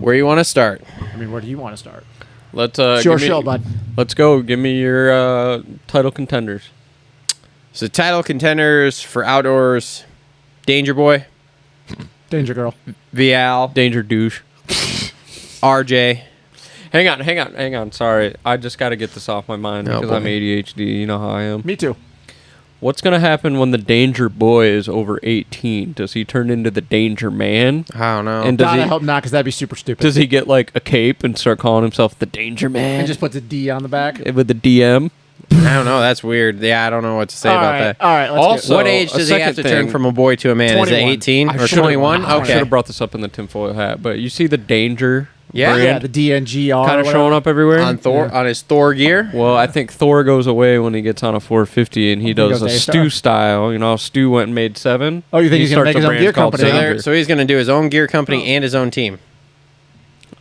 Where you want to start? I mean, where do you want to start? Let's Show, bud. Let's go. Give me your title contenders. So title contenders for outdoors: Danger Boy, Danger Girl, Vial, Danger douche. RJ. Hang on. Sorry, I just got to get this off my mind because I'm ADHD. You know how I am. Me too. What's gonna happen when the Danger Boy is over 18? Does he turn into the Danger Man? I don't know. And God, I hope not, because that'd be super stupid. Does he get like a cape and start calling himself the Danger Man? And just puts a D on the back? With the DM? I don't know. That's weird. Yeah, I don't know what to say about that. All right, let's Also, what age does he have to turn from a boy to a man? 21. Is it 18 or should've- 21? I Okay. should have brought this up in the tinfoil hat, but you see the Danger Yeah. Yeah, the DNGR. kind of showing up everywhere On Thor, on his Thor gear. Well, I think Thor goes away when he gets on a 450 and he does goes a to Stu A-Star? style. You know, Stu went and made 7. Oh, you think He he's gonna starts make his a own brand gear called company? Danger. So he's going to do his own gear company and his own team.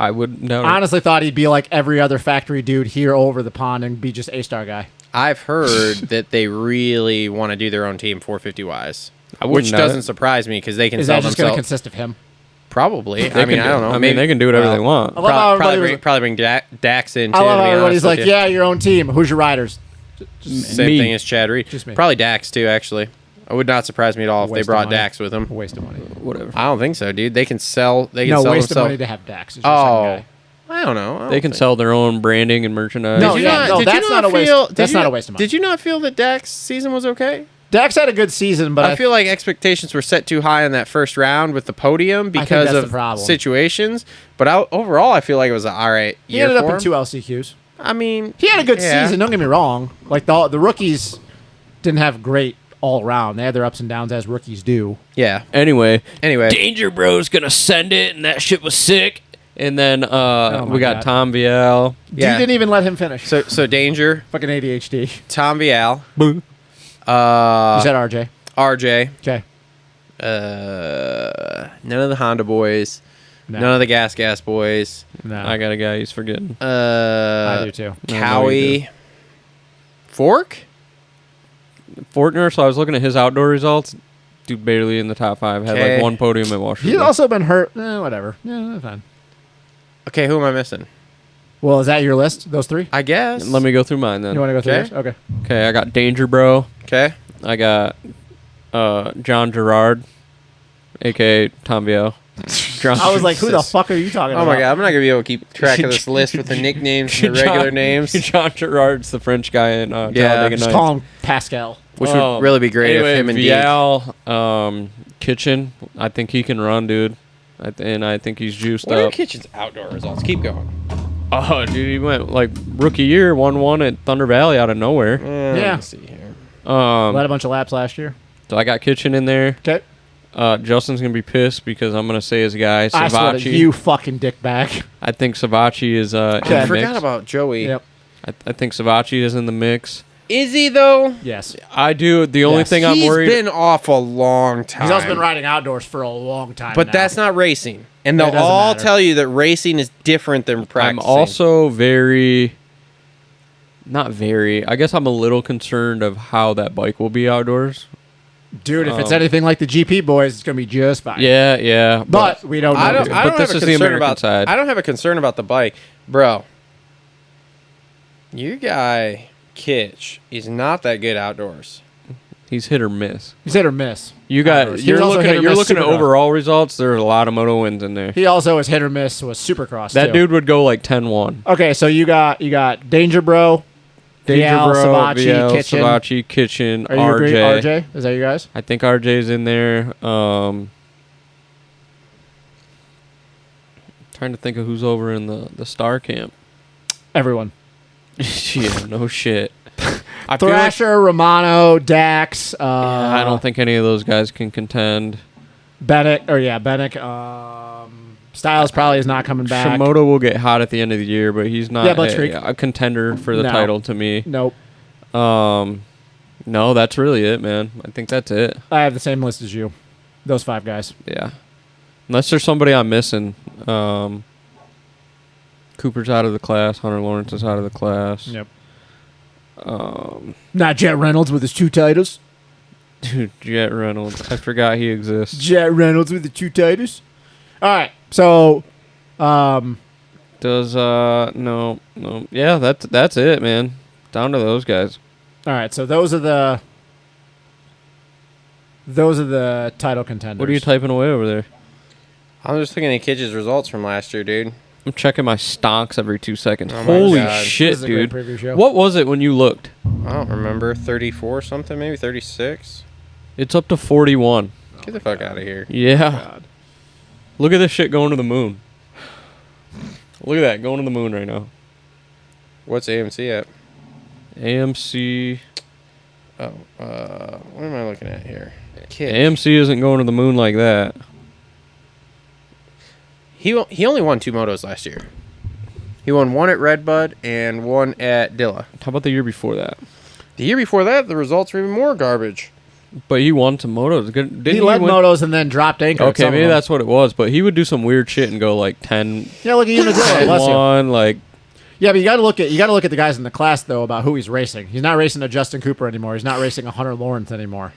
I would doubt it. I honestly thought he'd be like every other factory dude here over the pond and be just A-Star guy. I've heard that they really want to do their own team 450 wise, I wouldn't which doubt doesn't it. surprise me because they can Is sell that just going to themselves. consist of him? Probably. They I mean, can I don't know. I mean, they can do whatever they want. I love how everybody was- Probably bring Dax in too. I love to how be everybody's honest like, with you. yeah, your own team. Who's your riders? Same Me. thing as Chad Reed. Just me. Probably Dax too. Actually, it would not surprise me at all if they Waste of brought money. Dax with them. A waste of money. Whatever. I don't think so, dude. They can sell. They can No, sell waste of themselves. money to have Dax. It's just some Oh, guy. I don't know. I They don't can think- sell their own branding and merchandise. No, Did you yeah, not- no, did you that's not not a waste. feel- did That's you not a not- waste of money. Did you not feel that Dak's season was okay? Dax had a good season, but I feel like expectations were set too high in that first round with the podium think because that's the of problem. situations. But overall, I feel like it was an all right he year ended up for in him. 2 LCQs. I mean, He had a good yeah. season. Don't get me wrong. Like the rookies didn't have great all around. They had their ups and downs as rookies do. Yeah. Anyway, Anyway, Danger Bro's gonna send it, and that shit was sick. And then my we got God. Tom Vial. Yeah. You didn't even let him finish. so Danger, Fucking ADHD. Tom Vial, You said RJ. RJ, Okay. none of the Honda boys, No. none of the Gas boys, No. I got a guy he's forgetting. I do too. I know you Cowie, Fork. Fortner. So I was looking at his outdoor results. Dude, barely in the top 5. Had Okay. like 1 podium at Washington. He's also been hurt. Whatever. Yeah, that's fine. Okay, who am I missing? Well, is that your list? Those 3? I guess. Let me go through mine then. You want to go through Okay. yours? Okay. Okay, I got Danger Bro. Okay. I got John Gerard, a.k.a. Tom Vial. I was like, who the fuck are you talking Oh about? my god, I'm not gonna be able to keep track of this list with the nicknames and the regular names, John Gerard's the French guy in Talladega Just Nights. call him Pascal. which would really be great anyway, if him and Deke. Vial, Kitchen. I think he can run, dude. And I think he's juiced What are up. Kitchen's outdoor results? Keep going. Oh, dude, he went like rookie year, 1-1 at Thunder Valley out of nowhere. Let Yeah. me see here. Led a bunch of laps last year. So I got Kitchen in there. Okay. Justin's gonna be pissed because I'm gonna say his guy I swear to Savacci. you fucking dickbag. I think Savacci is in I the forgot mix. about Joey. Yep. I think Savacci is in the mix. Is he though? Yes. I do. The only Yes. thing I'm He's worried. been off a long time. He's also been riding outdoors for a long time But now. that's not racing, and That they'll doesn't all matter. tell you that racing is different than practicing. I'm also not very. I guess I'm a little concerned of how that bike will be outdoors. Dude, if it's anything like the GP boys, it's going to be just fine. Yeah. But we don't know. I don't. dude. I don't But this have a is the concern American about. side. I don't have a concern about the bike, bro. Your guy Kitch is not that good outdoors. He's hit or miss. He's hit or miss. You got. Outdoors. He You're was also looking hit at. or You're miss looking at Supercross. overall results. There's a lot of moto wins in there. He also was hit or miss with Supercross. That too. dude would go like 10-1. Okay, so you got Danger Bro, Vial, Savacci, Kitchen. Kitchen, Are you agree? RJ. RJ? Is that you guys? I think RJ's in there. Trying to think of who's over in the star camp. Everyone. Yeah, no shit. I feel like Thrasher, Romano, Dax. I don't think any of those guys can contend. Bennett. Styles probably is not coming back. Shimoda will get hot at the end of the year, but he's not Yeah, Blitzkrieg. a contender for the No. title to me. Nope. No, that's really it, man. I think that's it. I have the same list as you. Those 5 guys. Yeah. Unless there's somebody I'm missing. Cooper's out of the class. Hunter Lawrence is out of the class. Yep. Not Jet Reynolds with his 2 titles. Dude, Jet Reynolds. I forgot he exists. Jet Reynolds with the 2 titles. All right. So Does no. Yeah, that's it, man. Down to those guys. All right, so those are the title contenders. What are you typing away over there? I'm just looking at Kidge's results from last year, dude. I'm checking my stonks every 2 seconds. Oh my Holy God. shit, This is a great dude. preview show. What was it when you looked? I don't remember. 34 something, maybe 36. It's up to 41. Get the fuck out of here. Yeah. God. Look at this shit going to the moon. Look at that, going to the moon right now. What's AMC at? AMC. Oh, what am I looking at here? Kid. AMC isn't going to the moon like that. He only won 2 motos last year. He won 1 at Redbud and 1 at Dilla. How about the year before that? The year before that, the results were even more garbage. But he won some motos. Didn't He led win? motos and then dropped anchor. at Okay, some of maybe them. that's what it was. But he would do some weird shit and go like 10, Yeah, look at Unadilla. Bless you. 1, like. Yeah, but you got to look at the guys in the class though about who he's racing. He's not racing a Justin Cooper anymore. He's not racing a Hunter Lawrence anymore.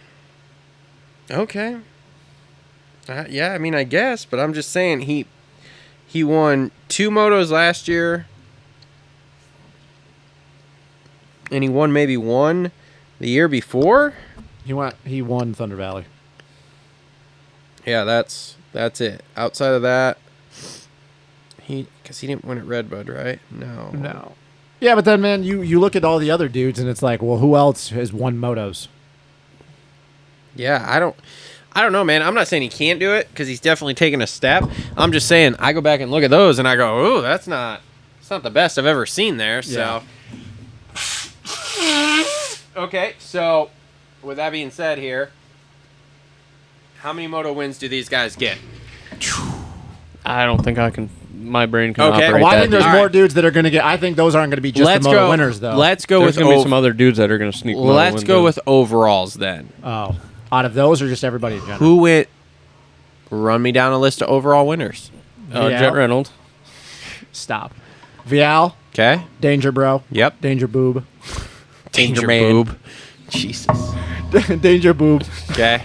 Okay. Yeah, I mean, I guess, but I'm just saying he won 2 motos last year, and he won maybe 1 the year before. He won Thunder Valley. Yeah, that's it. Outside of that, because he didn't win at Redbud, right? No. Yeah, but then man, you look at all the other dudes and it's like, well, who else has won motos? Yeah, I don't know, man. I'm not saying he can't do it because he's definitely taken a step. I'm just saying I go back and look at those and I go, oh, it's not the best I've ever seen there. So, okay. So, with that being said, here, how many moto wins do these guys get? I don't think I can. My brain can Okay. operate Well, I that think there's deep. more dudes that are going to get. I think those aren't going to be just the moto winners though. Let's go There's with gonna be some other dudes that are gonna sneak. moto Let's wins go in. with overalls then. Oh, out of those or just everybody in general? Who went? Run me down a list of overall winners. Vial? Jet Reynolds. Stop. Vial, Okay. Danger Bro, Yep. Danger Boob, Danger Man. boob. Jesus. Danger Boob, Okay.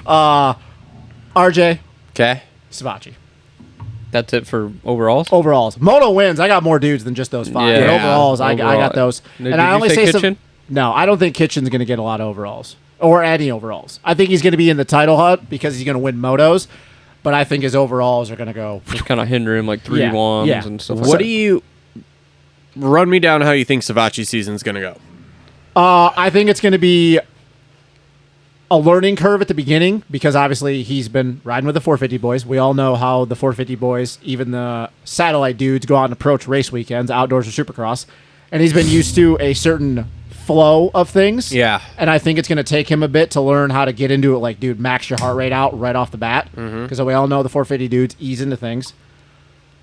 RJ, Okay. Savachi. That's it for overalls. Overalls, moto wins. I got more dudes than just those 5. Yeah. But overalls, I Overall. got those. Did And I you only say say Kitchen? No, I don't think Kitchen's going to get a lot of overalls or any overalls. I think he's going to be in the title hunt because he's going to win motos. But I think his overalls are going to go. Just kind of hinder him like 3 Yeah, ones yeah. and stuff. What like do you run me down how you think Savachi's season's gonna go? I think it's going to be a learning curve at the beginning because obviously he's been riding with the 450 boys. We all know how the 450 boys, even the satellite dudes, go out and approach race weekends, outdoors or supercross. And he's been used to a certain flow of things. Yeah. And I think it's going to take him a bit to learn how to get into it. Like, dude, max your heart rate out right off the bat. Because we all know the 450 dudes ease into things.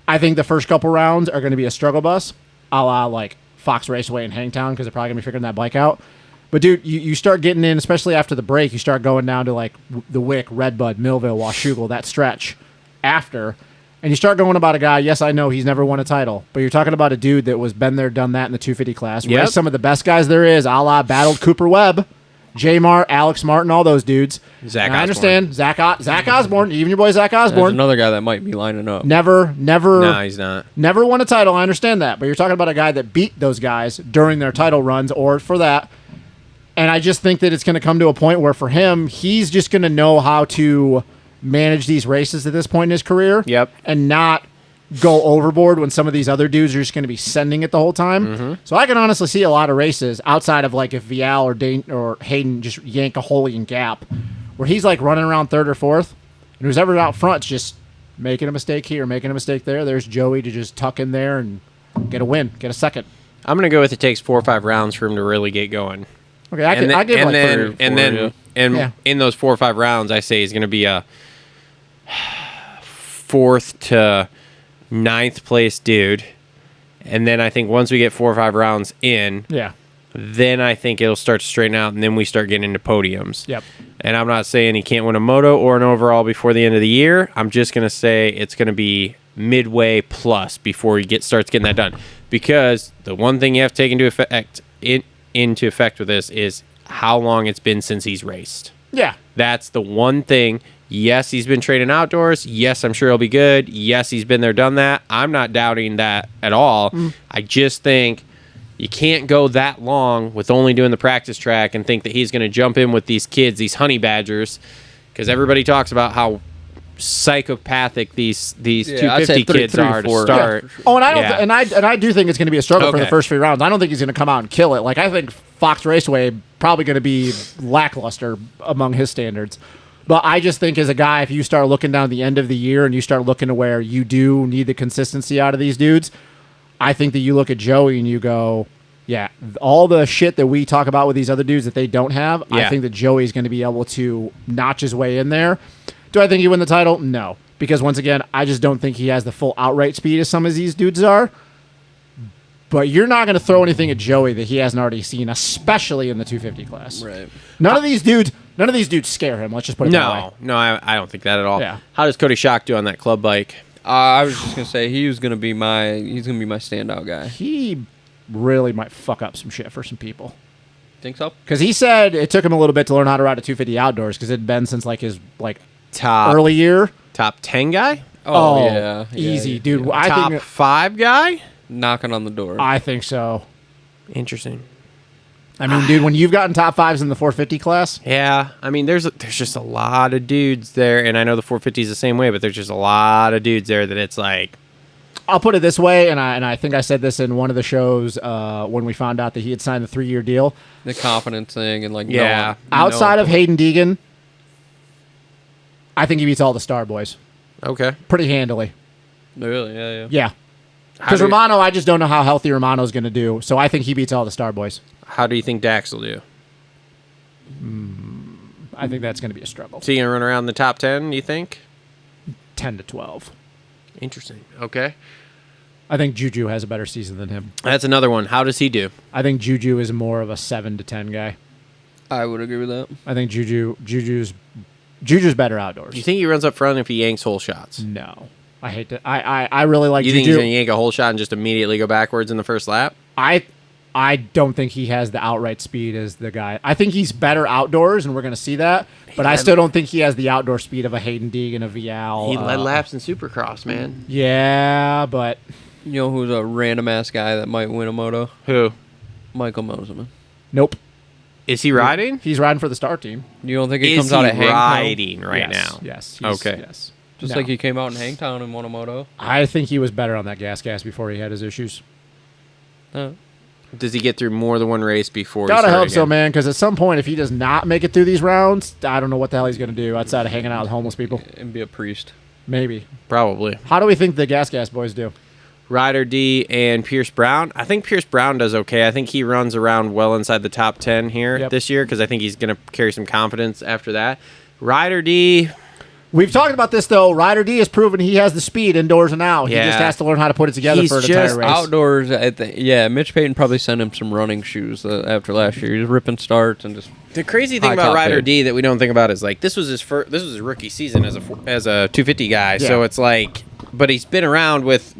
I think the first couple rounds are going to be a struggle bus, a la like Fox Raceway and Hangtown, because they're probably going to be figuring that bike out. But, dude, you start getting in, especially after the break, you start going down to, like, the Wick, Redbud, Millville, Washougal, that stretch after. And you start going about a guy, yes, I know he's never won a title, but you're talking about a dude that was been there, done that in the 250 class. Yep. Raced some of the best guys there is, a la battled Cooper Webb, J-Mart, Alex Martin, all those dudes. Zach And I Osborne. understand. Zach Osborne, even your boy Zach There's Osborne. another guy that might be lining up. Never No, he's not. Never won a title. I understand that. But you're talking about a guy that beat those guys during their title runs or for that. And I just think that it's going to come to a point where for him, he's just going to know how to manage these races at this point in his career. Yep. And not go overboard when some of these other dudes are just going to be sending it the whole time. So I can honestly see a lot of races outside of like if Vial or Hayden just yank a Holy and Gap where he's like running around third or fourth. And who's ever out front's just making a mistake here, making a mistake there. There's Joey to just tuck in there and get a win, get a second. I'm gonna go with it takes 4 or 5 rounds for him to really get going. Okay, I give like and 3 then or 4, and Yeah. in those 4 or 5 rounds, I say he's gonna be a 4th to 9th place dude. And then I think once we get 4 or 5 rounds in, Yeah. then I think it'll start to straighten out, and then we start getting into podiums. Yep. And I'm not saying he can't win a moto or an overall before the end of the year. I'm just going to say it's going to be midway plus before he starts getting that done. Because the one thing you have to take into effect with this is how long it's been since he's raced. Yeah. That's the one thing Yes, he's been training outdoors. Yes, I'm sure he'll be good. Yes, he's been there, done that. I'm not doubting that at all. I just think you can't go that long with only doing the practice track and think that he's going to jump in with these kids, these honey badgers, because everybody talks about how psychopathic these I'd say 250 kids are to start. Yeah. Oh, and I do think it's going to be a struggle for the first 3 rounds. I don't think he's going to come out and kill it. Like, I think Fox Raceway probably going to be lackluster among his standards. But I just think as a guy, if you start looking down the end of the year and you start looking to where you do need the consistency out of these dudes, I think that you look at Joey and you go, yeah, all the shit that we talk about with these other dudes that they don't have, I think that Joey's going to be able to notch his way in there. Do I think he win the title? No. Because once again, I just don't think he has the full outright speed as some of these dudes are. But you're not going to throw anything at Joey that he hasn't already seen, especially in the 250 class. Right. None of these dudes scare him. Let's just put it that way. No, I don't think that at all. Yeah. How does Cody Schock do on that club bike? I was just gonna say he's gonna be my standout guy. He really might fuck up some shit for some people. Think so? Because he said it took him a little bit to learn how to ride a 250 outdoors because it had been since his Top early year. top 10 guy? Oh, yeah, easy, dude. yeah. I Top think 5 guy? Knocking on the door. I think so. Interesting. I mean, dude, when you've gotten top 5s in the 450 class, Yeah, I mean, there's just a lot of dudes there, and I know the 450 is the same way, but there's just a lot of dudes there that it's like, I'll put it this way, and I think I said this in one of the shows when we found out that he had signed the 3-year deal. The confidence thing and Outside of Hayden Deegan, I think he beats all the Star Boys okay. pretty handily. Really, yeah. Yeah. Because Romano, I just don't know how healthy Romano's going to do, so I think he beats all the Star Boys. How do you think Dax will do? I think that's going to be a struggle. Is he going to run around the top 10, you think? 10 to 12. Interesting. Okay. I think Juju has a better season than him. That's another one. How does he do? I think Juju is more of a 7 to 10 guy. I would agree with that. I think Juju's better outdoors. Do you think he runs up front if he yanks hole shots? No. I hate to. I really like You Juju. think he's going to yank a hole shot and just immediately go backwards in the first lap? I don't think he has the outright speed as the guy. I think he's better outdoors, and we're going to see that. But I still don't think he has the outdoor speed of a Hayden Deegan, a Vial. He led laps in Supercross, man. Yeah, but You know who's a random ass guy that might win a moto? Who? Michael Moseman. nope. Is he riding? He's riding for the star team. You don't think he Is comes he out of Hangtown? riding right Yes, now? Yes. Okay. Yes. Just No. like he came out in Hangtown and won a moto. I think he was better on that gas before he had his issues. Does he get through more than one race before? Gotta he hope so, again? man. Because at some point, if he does not make it through these rounds, I don't know what the hell he's going to do outside of hanging out with homeless people. And be a priest. Maybe. Probably. How do we think the gas boys do? Ryder D and Pierce Brown. I think Pierce Brown does okay. I think he runs around well inside the top 10 here this year because I think he's going to carry some confidence after that. Ryder D. We've talked about this, though. Ryder D has proven he has the speed indoors and out. He Yeah. just has to learn how to put it together He's for an just entire race. Outdoors, I think. Yeah, Mitch Payton probably sent him some running shoes after last year. He was ripping starts and just. The crazy thing High about top Ryder fade. D that we don't think about is like this was his rookie season as a 250 guy. Yeah. So it's like, but he's been around with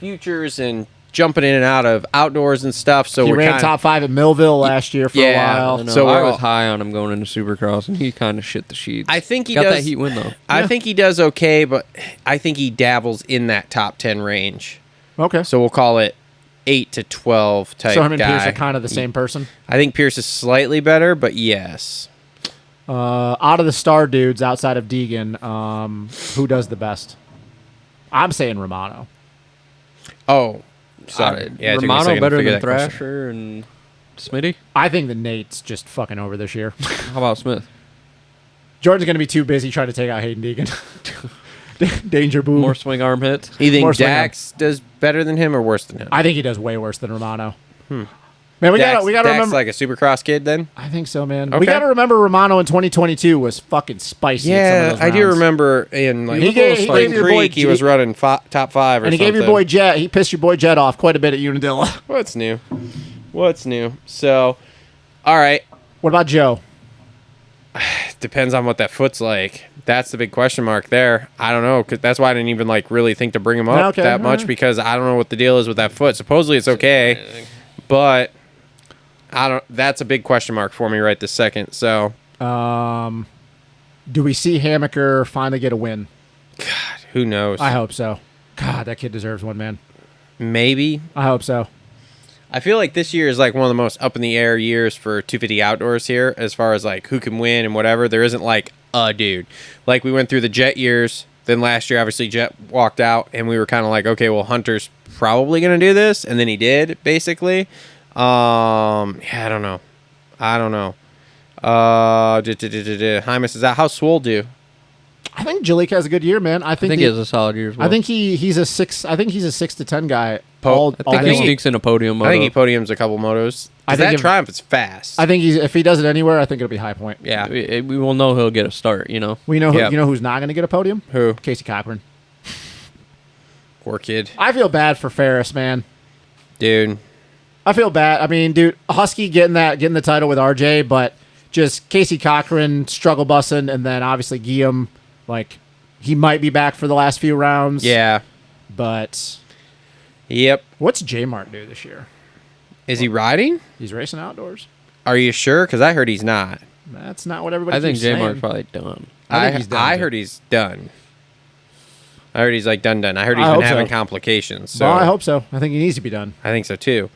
futures and jumping in and out of outdoors and stuff. So He we're ran kinda, top 5 at Millville last year for a Yeah. while. No, So I we're was all- high on him going into Supercross, and he kind of shit the sheets. I think he got does that heat win though. I think he does okay, but I think he dabbles in that top 10 range. Okay. So we'll call it 8 to 12 type So him and guy. Pierce are kind of the same person. I think Pierce is slightly better, but yes. Out of the star dudes outside of Deegan, who does the best? I'm saying Romano. Oh, sorry. Yeah, it took me a Romano second to better figure than that question. Thrasher and Smitty. I think the Nate's just fucking over this year. How about Smith? Jordan's going to be too busy trying to take out Hayden Deegan. Danger boom. More swing arm hits. You think More swing Dax does better than him or worse than him? I think he does way worse than Romano. Man, we Dax, gotta Dax remember. like a Supercross kid then? I think so, man. Okay. We gotta remember Romano in 2022 was fucking spicy. at some Yeah, of I those do rounds. remember in like He gave Spring your boy Creek he was running top 5 or And he something. gave your boy Jet. He pissed your boy Jet off quite a bit at Unadilla. What's new? What's new? So, all right. What about Joe? Depends on what that foot's like. That's the big question mark there. I don't know, 'cause that's why I didn't even like really think to bring him up Okay, that much alright. because I don't know what the deal is with that foot. Supposedly it's okay, but I don't. That's a big question mark for me right this second. So I Do we see Hammaker finally get a win? God, who knows? I hope so. God, that kid deserves one, man. Maybe. I hope so. I feel like this year is like one of the most up in the air years for 250 outdoors here, as far as like who can win and whatever. There isn't like a dude. Like we went through the Jet years. Then last year, obviously, Jet walked out, and we were kind of like, okay, well, Hunter's probably going to do this, and then he did, basically. Yeah, I don't know. Hymas is out. How's Swole do? I think Jalik has a good year, man. I think he has a solid year as well. I think he's a 6. I think he's a 6 to 10 guy. I think he sneaks in a podium moto. I think he podiums a couple motos. I think that Triumph is fast. I think if he does it anywhere, I think it'll be High Point. Yeah, we will know he'll get a start. You know, we know. You know who's not going to get a podium? Who? Casey Cochran. Poor kid. I feel bad for Ferris, man. Dude, I feel bad. I mean, dude, Husky getting the title with RJ, but just Casey Cochran struggle bussing, and then obviously Guillaume, like he might be back for the last few rounds. Yeah, but yep. What's J Mart do this year? Is he riding? He's racing outdoors. Are you sure? Because I heard he's not. That's not what everybody. I think J Mart's probably done. I heard he's done. I heard he's like done. I heard he's been having complications. So well, I hope so. I think he needs to be done. I think so too.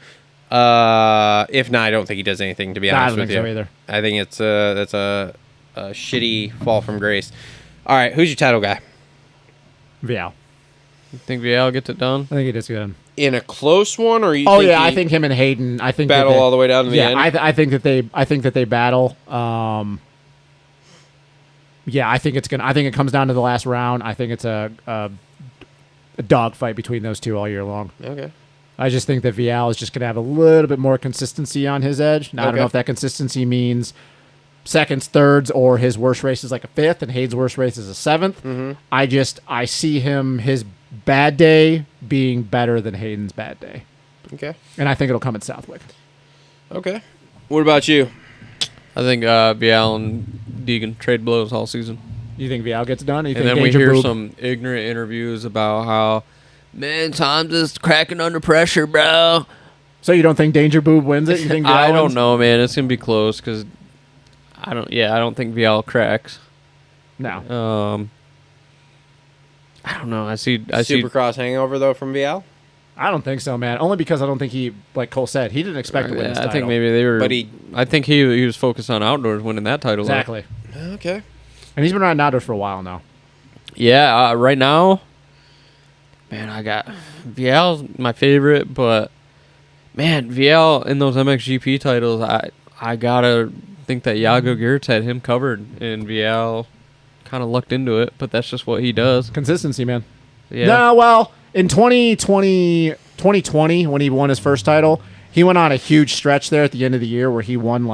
If not, I don't think he does anything. To be honest with you, I don't think so either. I think it's that's a shitty fall from grace. All right, who's your title guy? Vial. You think Vial gets it done? I think he does good. In a close one, or you? I think him and Hayden. I think battle all the way down to the end. I think that they battle. Yeah, I think it's gonna. I think it comes down to the last round. I think it's a dogfight between those two all year long. Okay. I just think that Vial is just gonna have a little bit more consistency on his edge. Now, I don't know if that consistency means seconds, thirds, or his worst race is like a 5th, and Hayden's worst race is a 7th. Mm-hmm. I see his bad day being better than Hayden's bad day. Okay. And I think it'll come at Southwick. Okay. What about you? I think Vial and Deegan trade blows all season. You think Vial gets done? And then we hear some ignorant interviews about how, man, Tom's just cracking under pressure, bro. So you don't think Danger Boob wins it? You think Vial I don't wins? know, man. It's gonna be close because I don't think Vial cracks. No. I don't know. I see Supercross hangover though from Vial. I don't think so, man. Only because I don't think he, like Cole said, he didn't expect to win this title. I think maybe they were. But I think he was focused on outdoors winning that title. Exactly. Okay. And he's been riding outdoors for a while now. Yeah. Right now, man, I got Vial's my favorite, but man, Vial in those MXGP titles, I gotta think that Yago Gertz had him covered, and Vial kind of lucked into it, but that's just what he does. Consistency, man. Yeah. No, well, in 2020, when he won his first title, he went on a huge stretch there at the end of the year where he won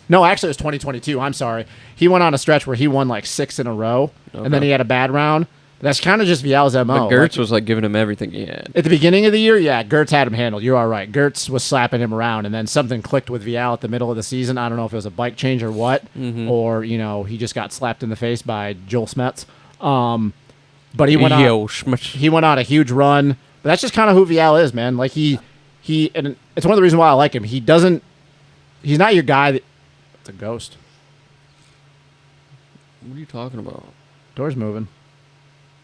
no, actually it was 2022. I'm sorry. He went on a stretch where he won 6 in a row, and then he had a bad round. That's kind of just Vial's MO. But Gertz was giving him everything he had. At the beginning of the year, yeah, Gertz had him handled. You're all right. Gertz was slapping him around, and then something clicked with Vial at the middle of the season. I don't know if it was a bike change or what, or, he just got slapped in the face by Joel Smets. But he went on a huge run. But that's just kind of who Vial is, man. Like he and it's one of the reasons why I like him. He's not your guy that, it's a ghost. What are you talking about? Door's moving.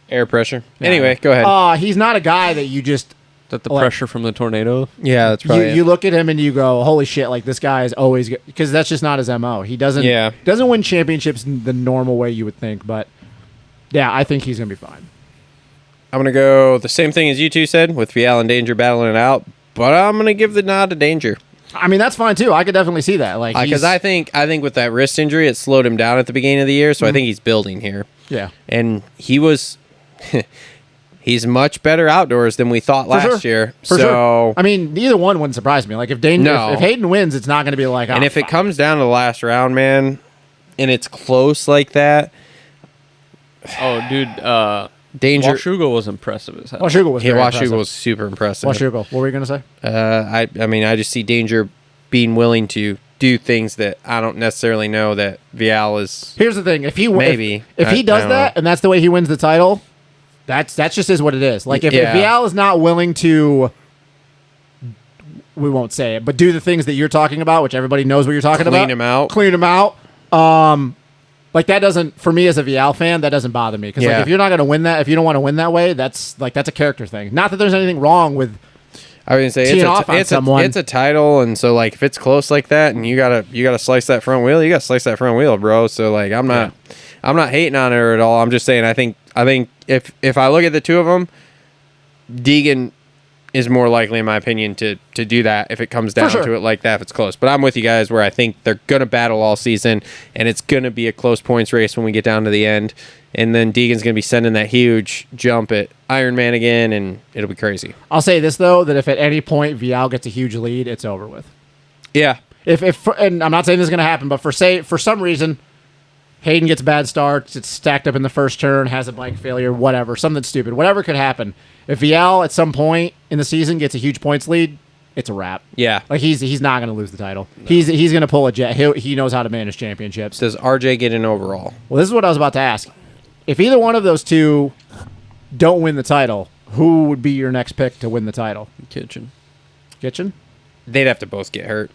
Air pressure. Yeah. Anyway, go ahead. He's not a guy that you just... Is that the pressure from the tornado? Yeah, that's probably you look at him and you go, holy shit, this guy is always... Because that's just not his MO. He doesn't win championships in the normal way you would think, but yeah, I think he's going to be fine. I'm going to go the same thing as you two said, with Vial and Danger battling it out, but I'm going to give the nod to Danger. I mean, that's fine too. I could definitely see that. Because I think with that wrist injury, it slowed him down at the beginning of the year, so I think he's building here. Yeah. And he was... he's much better outdoors than we thought last year. For sure. I mean, either one wouldn't surprise me. If Hayden wins, it's not going to be like... And if it comes down to the last round, man, and it's close like that... Oh, dude, Danger. Washougal was impressive as hell. Washougal was super impressive. Washougal. What were you going to say? I just see Danger being willing to do things that I don't necessarily know that Vial is... Here's the thing. If he does that, know. and that's the way he wins the title, that's just is what it is. If Vial is not willing to... We won't say it, but do the things that you're talking about, which everybody knows what you're talking about. Clean him out. Like that doesn't, for me as a VL fan, that doesn't bother me because like if you're not going to win that, if you don't want to win that way, that's a character thing. Not that there's anything wrong with. I was gonna say it's a title, and so like if it's close like that, and you gotta slice that front wheel, you gotta slice that front wheel, bro. So like I'm not hating on her at all. I'm just saying I think if I look at the two of them, Deegan is more likely, in my opinion, to do that if it comes down to it like that, if it's close. But I'm with you guys where I think they're going to battle all season, and it's going to be a close points race when we get down to the end. And then Deegan's going to be sending that huge jump at Ironman again, and it'll be crazy. I'll say this, though, that if at any point Vial gets a huge lead, it's over with. Yeah. If and I'm not saying this is going to happen, but for some reason, Hayden gets bad starts, it's stacked up in the first turn, has a bike failure, whatever, something stupid. Whatever could happen. If Vial at some point in the season gets a huge points lead, it's a wrap. Yeah. Like he's not going to lose the title. No. He's going to pull a jet. He knows how to manage championships. Does RJ get an overall? Well, this is what I was about to ask. If either one of those two don't win the title, who would be your next pick to win the title? Kitchen? They'd have to both get hurt.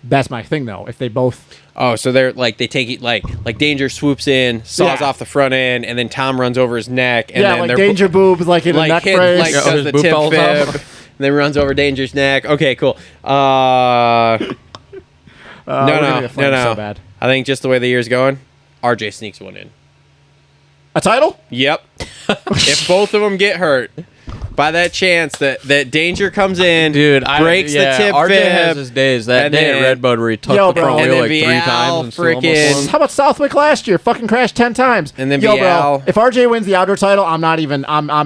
That's my thing, though. If they both... Oh, so they're like they take it like Danger swoops in, saws off the front end, and then Tom runs over his neck. And then like Danger boobs like in a neck brace. Like does the tip fib, and then runs over Danger's neck. Okay, cool. No. So bad. I think just the way the year's going, RJ sneaks one in. A title? Yep. If both of them get hurt, by that chance that Danger comes in, dude, breaks the tip RJ fib, has his days. That day at Redbud where he took the front wheel like 3 times. Freaking, how about Southwick last year? Fucking crashed 10 times. And then bro, if RJ wins the outdoor title, I'm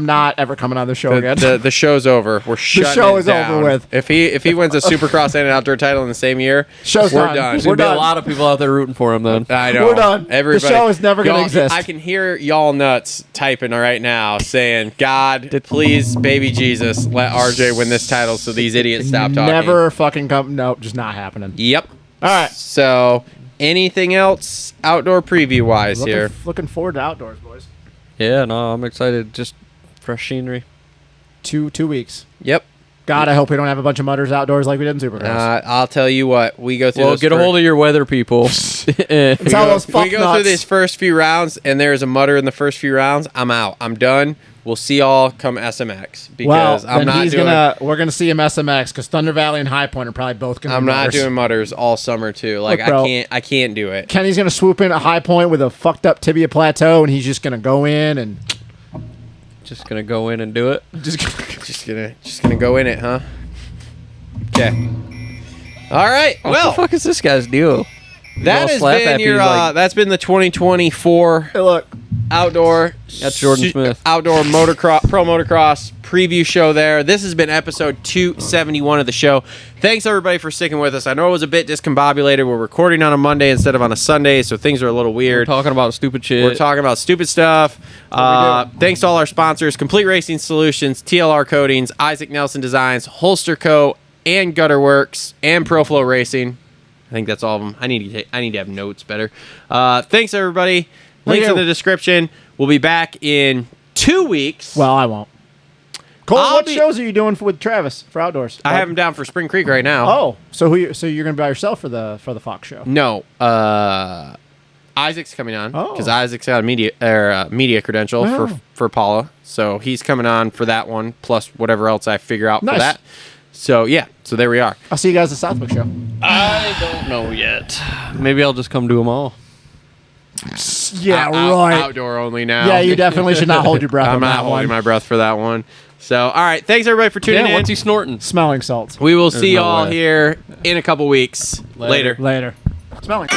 not ever coming on the show again. The show's over. We're shutting it down. The show is over with. If he wins a Supercross and an outdoor title in the same year, we're done. There's gonna be a lot of people out there rooting for him then. I know. We're done. Everybody, the show is never going to exist. I can hear y'all nuts typing right now saying, God, please, baby Jesus, let RJ win this title so these idiots stop talking. Never fucking come. Nope, just not happening. Yep. All right. So, anything else outdoor preview-wise here? Looking forward to outdoors, boys. Yeah, no, I'm excited. Just fresh scenery. 2 weeks. Yep. God, I hope we don't have a bunch of mutters outdoors like we did in Supercross. I'll tell you what. We go through. Well, get a hold of your weather people. we go through these first few rounds, and there's a mutter in the first few rounds. I'm out. I'm done. We'll see y'all come SMX because we're gonna see him SMX because Thunder Valley and High Point are probably both gonna. I'm not doing mutters all summer too. Like look, bro, I can't do it. Kenny's gonna swoop in at High Point with a fucked up tibia plateau, and he's just gonna go in and. Just gonna go in and do it. Just gonna go in it, huh? Okay. All right. What the fuck is this guy's deal? That has been your. That's been the 2024. Hey, look. Outdoor. That's Jordan Smith. Outdoor motocross, pro motocross preview show there. This has been episode 271 of the show. Thanks everybody for sticking with us. I know it was a bit discombobulated. We're recording on a Monday instead of on a Sunday, so things are a little weird. We're talking about stupid shit. We're talking about stupid stuff. Thanks to all our sponsors: Complete Racing Solutions, TLR Coatings, Isaac Nelson Designs, Holster Co, and Gutter Worx, and Pro Flo Racing. I think that's all of them. I need to have notes better. Thanks everybody. Links in the description. We'll be back in 2 weeks. Well, I won't. Cole, what shows are you doing with Travis for outdoors? I have him down for Spring Creek right now. Oh, so you're going to be by yourself for the Fox show? No, Isaac's coming on because Isaac's got a media credential for Paula, so he's coming on for that one plus whatever else I figure out for that. So yeah, so there we are. I'll see you guys at the Southwick show. I don't know yet. Maybe I'll just come do them all. Yeah, right. Outdoor only now. Yeah, you definitely should not hold your breath. I'm not holding my breath for that one. So, all right. Thanks, everybody, for tuning in. What's he snorting? Smelling salts. We will see y'all here in a couple weeks. Later. Smelling.